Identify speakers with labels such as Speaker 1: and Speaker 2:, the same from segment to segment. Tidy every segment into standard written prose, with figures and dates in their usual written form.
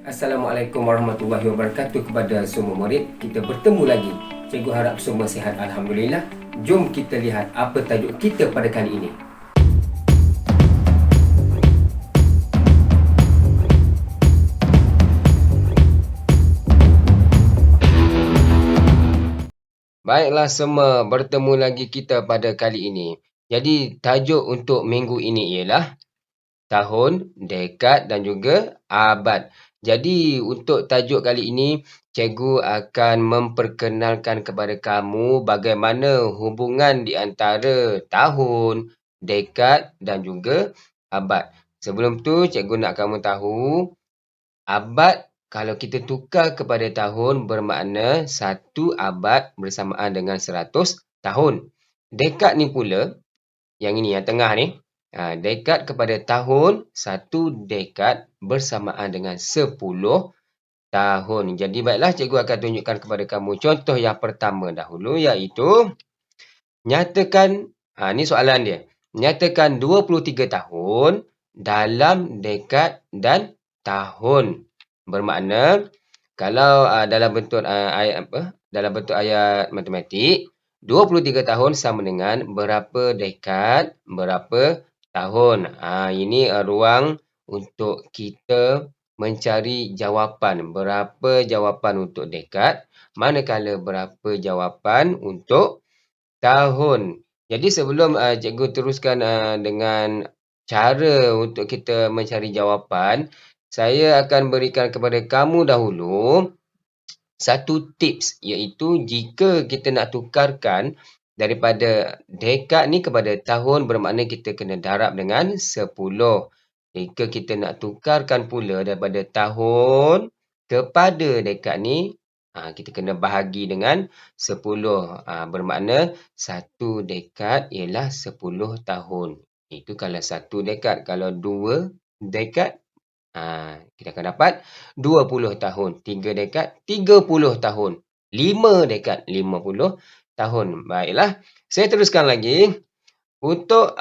Speaker 1: Assalamualaikum warahmatullahi wabarakatuh kepada semua murid. Kita bertemu lagi. Cikgu harap semua sihat, alhamdulillah. Jom kita lihat apa tajuk kita pada kali ini. Baiklah semua, bertemu lagi kita pada kali ini. Jadi tajuk untuk minggu ini ialah tahun, dekad dan juga abad. Jadi untuk tajuk kali ini, cikgu akan memperkenalkan kepada kamu bagaimana hubungan di antara tahun, dekad dan juga abad. Sebelum tu, cikgu nak kamu tahu, abad kalau kita tukar kepada tahun bermakna satu abad bersamaan dengan 100 tahun. Dekad ni pula, yang ini yang tengah ni, dekad kepada tahun, satu dekad bersamaan dengan 10 tahun. Jadi baiklah, cikgu akan tunjukkan kepada kamu contoh yang pertama dahulu, iaitu nyatakan, ni soalan dia. Nyatakan 23 tahun dalam dekad dan tahun. Bermakna, kalau dalam bentuk dalam bentuk ayat matematik, 23 tahun sama dengan berapa dekad, berapa tahun. Ini ruang untuk kita mencari jawapan. Berapa jawapan untuk dekad, manakala berapa jawapan untuk tahun. Jadi sebelum cikgu teruskan dengan cara untuk kita mencari jawapan, saya akan berikan kepada kamu dahulu satu tips, iaitu jika kita nak tukarkan daripada dekad ni kepada tahun, bermakna kita kena darab dengan 10. Jika kita nak tukarkan pula daripada tahun kepada dekad ni, kita kena bahagi dengan 10. Bermakna satu dekad ialah 10 tahun. Itu kalau satu dekad. Kalau dua dekad, kita akan dapat 20 tahun. 3 dekad, 30 tahun. 5 dekad, 50 tahun. Baiklah, saya teruskan lagi. Untuk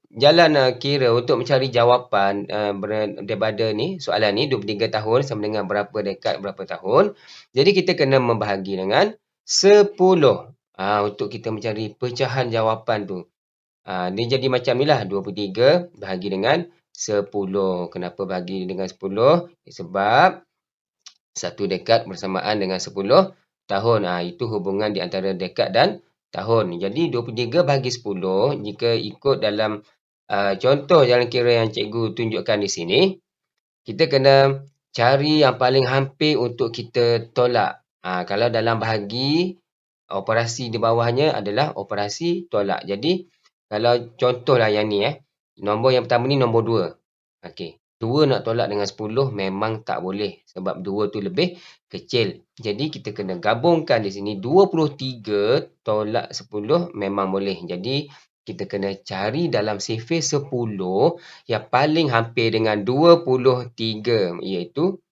Speaker 1: jalan kira untuk mencari jawapan daripada ni, soalan ni 23 tahun sama dengan berapa dekad, berapa tahun. Jadi kita kena membahagi dengan 10. Untuk kita mencari pecahan jawapan tu. Dia jadi macam ni lah, 23 bahagi dengan 10. Kenapa bahagi dengan 10? Sebab satu dekad bersamaan dengan 10 tahun. Itu hubungan di antara dekad dan tahun. Jadi 23 bahagi 10, jika ikut dalam contoh jalan kira yang cikgu tunjukkan di sini, kita kena cari yang paling hampir untuk kita tolak. Kalau dalam bahagi, operasi di bawahnya adalah operasi tolak. Jadi kalau contohlah yang ni, nombor yang pertama ni nombor 2. Okey. 2 nak tolak dengan 10 memang tak boleh. Sebab 2 tu lebih kecil. Jadi kita kena gabungkan di sini. 23 tolak 10 memang boleh. Jadi kita kena cari dalam sifir 10 yang paling hampir dengan 23. Iaitu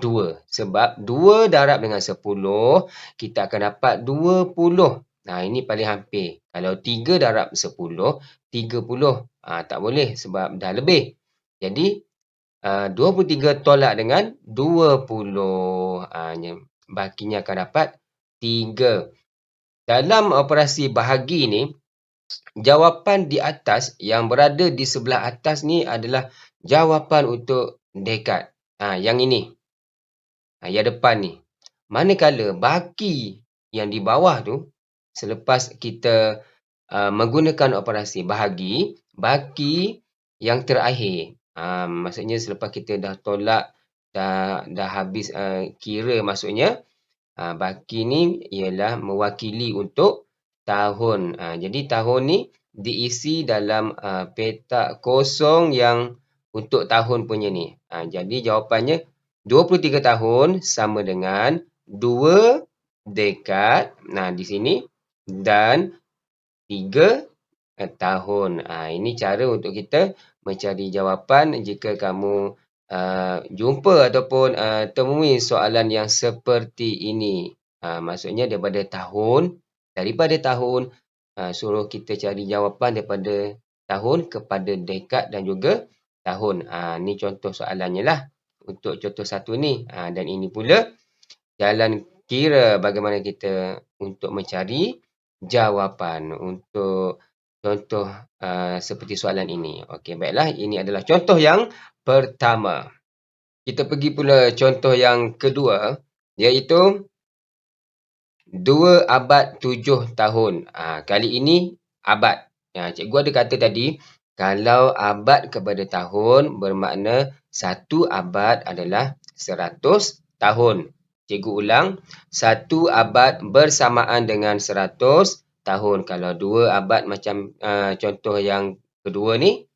Speaker 1: 2. Sebab 2 darab dengan 10, kita akan dapat 20. Ini paling hampir. Kalau 3 darab 10, 30. Tak boleh sebab dah lebih. Jadi, 23 tolak dengan 20. Bahaginya akan dapat 3. Dalam operasi bahagi ni, jawapan di atas, yang berada di sebelah atas ni adalah jawapan untuk dekad. Yang ini. Yang depan ni. Manakala baki yang di bawah tu, selepas kita menggunakan operasi bahagi, baki yang terakhir. Maksudnya selepas kita dah tolak, dah habis kira maksudnya, baki ni ialah mewakili untuk tahun. Jadi tahun ni diisi dalam petak kosong yang untuk tahun punya ni. Jadi jawapannya 23 tahun sama dengan 2 dekad. Di sini. Dan 3 tahun. Ini cara untuk kita mencari jawapan jika kamu jumpa ataupun temui soalan yang seperti ini. Maksudnya daripada tahun, suruh kita cari jawapan daripada tahun kepada dekad dan juga tahun. Ini contoh soalannya lah untuk contoh satu ni. Dan ini pula jalan kira bagaimana kita untuk mencari jawapan untuk contoh seperti soalan ini. Okey, baiklah. Ini adalah contoh yang pertama. Kita pergi pula contoh yang kedua, iaitu 2 abad 7 tahun. Kali ini abad. Cikgu ada kata tadi, kalau abad kepada tahun bermakna 1 abad adalah 100 tahun. Cikgu ulang, 1 abad bersamaan dengan 100 tahun. Kalau 2 abad macam contoh yang kedua ni,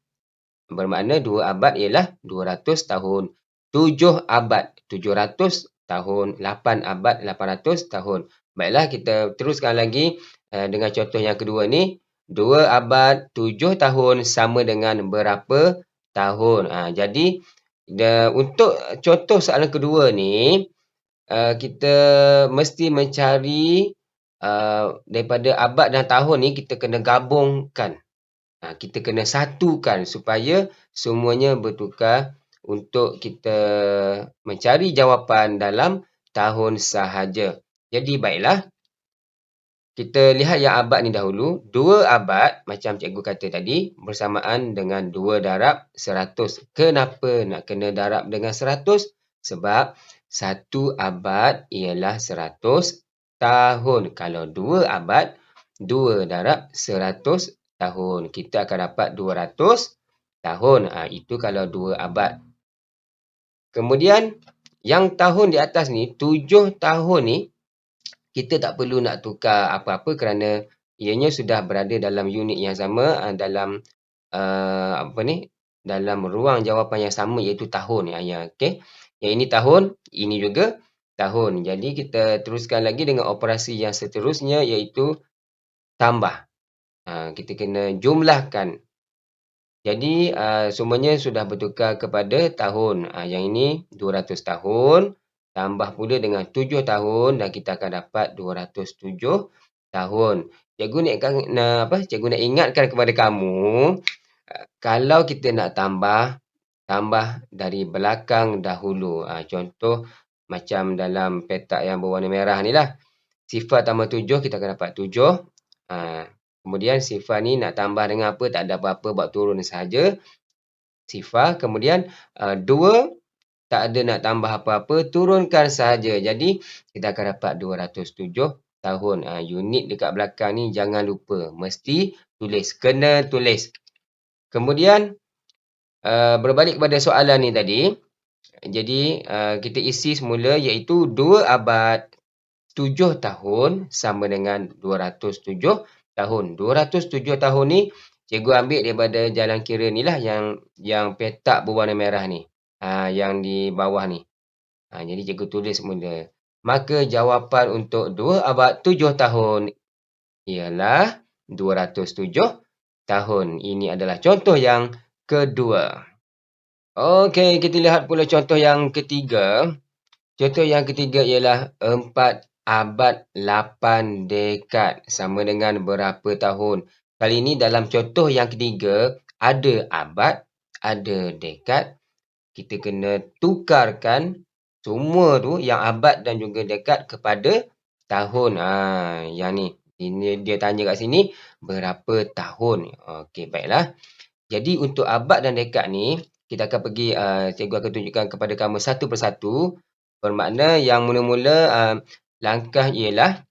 Speaker 1: bermakna 2 abad ialah 200 tahun. 7 abad 700 tahun. 8 abad 800 tahun. Baiklah, kita teruskan lagi dengan contoh yang kedua ni. 2 abad 7 tahun sama dengan berapa tahun? Jadi, untuk contoh soalan kedua ni, kita mesti mencari daripada abad dan tahun ni, kita kena gabungkan. Kita kena satukan supaya semuanya bertukar untuk kita mencari jawapan dalam tahun sahaja. Jadi baiklah, kita lihat yang abad ni dahulu. 2 abad, macam cikgu kata tadi, bersamaan dengan 2 darab 100. Kenapa nak kena darab dengan 100? Sebab 1 abad ialah 100 tahun. Kalau 2 abad, 2 darab 100 tahun. Kita akan dapat 200 tahun. Itu kalau 2 abad. Kemudian, yang tahun di atas ni, 7 tahun ni, kita tak perlu nak tukar apa-apa kerana ianya sudah berada dalam unit yang sama, dalam dalam ruang jawapan yang sama, iaitu tahun. Okay? Yang ini tahun, ini juga tahun. Jadi, kita teruskan lagi dengan operasi yang seterusnya, iaitu tambah. Kita kena jumlahkan. Jadi, semuanya sudah bertukar kepada tahun. Yang ini 200 tahun. Tambah pula dengan 7 tahun dan kita akan dapat 207 tahun. Cikgu nak ingatkan kepada kamu, kalau kita nak tambah dari belakang dahulu. Contoh macam dalam petak yang berwarna merah ni lah. Sifar tambah 7, kita akan dapat 7. Kemudian sifar ni nak tambah dengan apa? Tak ada apa-apa, buat turun sahaja. Sifar. Kemudian 2, tak ada nak tambah apa-apa, turunkan sahaja. Jadi, kita akan dapat 207 tahun. Unit dekat belakang ni jangan lupa. Mesti tulis. Kena tulis. Kemudian, berbalik kepada soalan ni tadi. Jadi, kita isi semula iaitu 2 abad 7 tahun sama dengan 207 tahun. 207 tahun ni, cikgu ambil daripada jalan kira ni lah yang petak berwarna merah ni. Yang di bawah ni. Jadi cikgu tulis semula. Maka jawapan untuk 2 abad 7 tahun ialah 207 tahun. Ini adalah contoh yang kedua. Okey, kita lihat pula contoh yang ketiga. Contoh yang ketiga ialah 4 abad 8 dekad sama dengan berapa tahun. Kali ini dalam contoh yang ketiga, ada abad, ada dekad. Kita kena tukarkan semua tu, yang abad dan juga dekad, kepada tahun. Yang ni. Ini dia tanya kat sini, berapa tahun? Okey, baiklah. Jadi untuk abad dan dekad ni, kita akan pergi, cikgu akan tunjukkan kepada kamu satu persatu. Bermakna yang mula-mula langkah ialah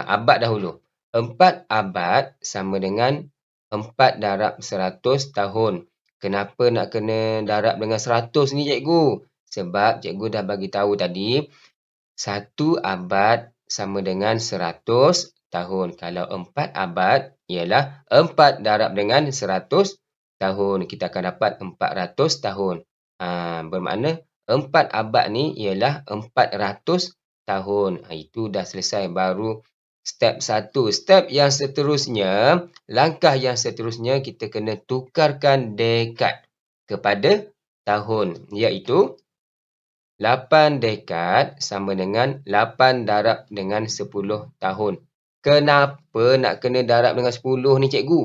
Speaker 1: abad dahulu. 4 abad sama dengan 4 darab 100 tahun. Kenapa nak kena darab dengan 100 ni cikgu? Sebab cikgu dah bagi tahu tadi, 1 abad sama dengan 100 tahun. Kalau 4 abad ialah 4 darab dengan 100 tahun. Kita akan dapat 400 tahun. Bermakna 4 abad ni ialah 400 tahun. Itu dah selesai, baru step 1. Step yang seterusnya, langkah yang seterusnya, kita kena tukarkan dekad kepada tahun. Iaitu 8 dekad sama dengan 8 darab dengan 10 tahun. Kenapa nak kena darab dengan 10 ni cikgu?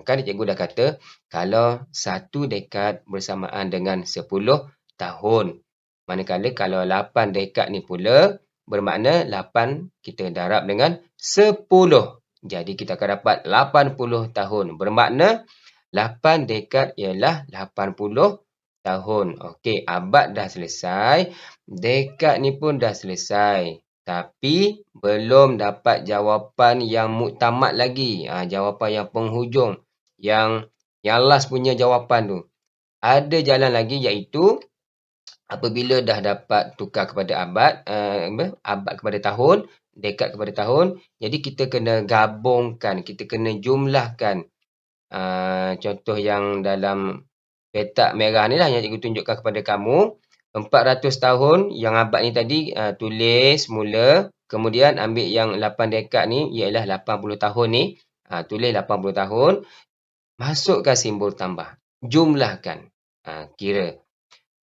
Speaker 1: Kan cikgu dah kata, kalau 1 dekad bersamaan dengan 10 tahun. Manakala kalau 8 dekad ni pula bermakna 8 kita darab dengan 10. Jadi kita akan dapat 80 tahun. Bermakna 8 dekad ialah 80 tahun. Okey, abad dah selesai. Dekad ni pun dah selesai. Tapi belum dapat jawapan yang muktamad lagi. Jawapan yang penghujung. Yang last punya jawapan tu. Ada jalan lagi iaitu apabila dah dapat tukar kepada abad, abad kepada tahun, dekad kepada tahun, jadi kita kena gabungkan, kita kena jumlahkan. Contoh yang dalam petak merah ni lah yang cikgu tunjukkan kepada kamu. 400 tahun yang abad ni tadi tulis mula, kemudian ambil yang 8 dekad ni ialah 80 tahun ni, tulis 80 tahun, masukkan simbol tambah, jumlahkan, kira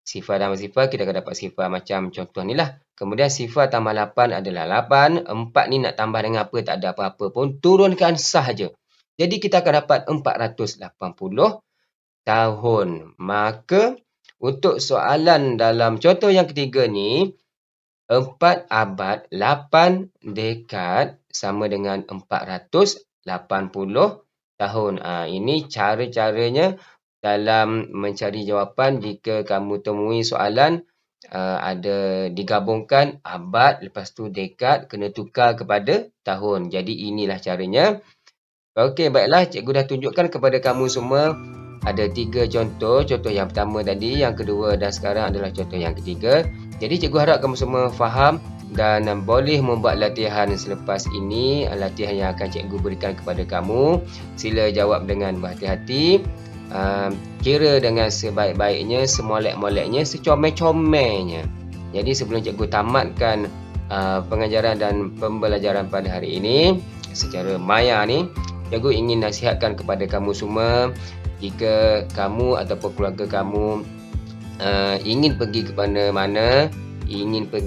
Speaker 1: sifar dan sifar, kita akan dapat sifar macam contoh ni lah. Kemudian sifar tambah 8 adalah 8. 4 ni nak tambah dengan apa, tak ada apa-apa pun, turunkan sahaja. Jadi kita akan dapat 480 tahun. Maka untuk soalan dalam contoh yang ketiga ni, 4 abad 8 dekad sama dengan 480 tahun. Ini cara-caranya dalam mencari jawapan jika kamu temui soalan ada digabungkan abad, lepas tu dekad, kena tukar kepada tahun. Jadi inilah caranya. Okey, baiklah, cikgu dah tunjukkan kepada kamu semua ada 3 contoh. Contoh yang pertama tadi, yang kedua dan sekarang adalah contoh yang ketiga. Jadi cikgu harap kamu semua faham dan boleh membuat latihan selepas ini, latihan yang akan cikgu berikan kepada kamu. Sila jawab dengan berhati-hati. Kira dengan sebaik-baiknya, semolek-moleknya, secomel-comelnya. Jadi sebelum cikgu tamatkan pengajaran dan pembelajaran pada hari ini secara maya ni, cikgu ingin nasihatkan kepada kamu semua, jika kamu ataupun keluarga kamu ingin pergi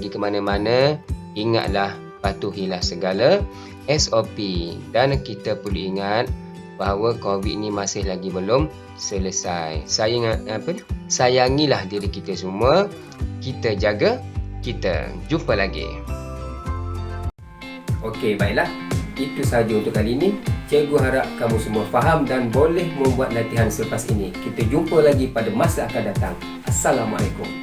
Speaker 1: ke mana-mana, ingatlah patuhilah segala SOP, dan kita perlu ingat bahawa COVID ni masih lagi belum selesai. Sayangilah diri kita semua. Kita jaga kita. Jumpa lagi. Okey, baiklah. Itu sahaja untuk kali ini. Cikgu harap kamu semua faham dan boleh membuat latihan selepas ini. Kita jumpa lagi pada masa akan datang. Assalamualaikum.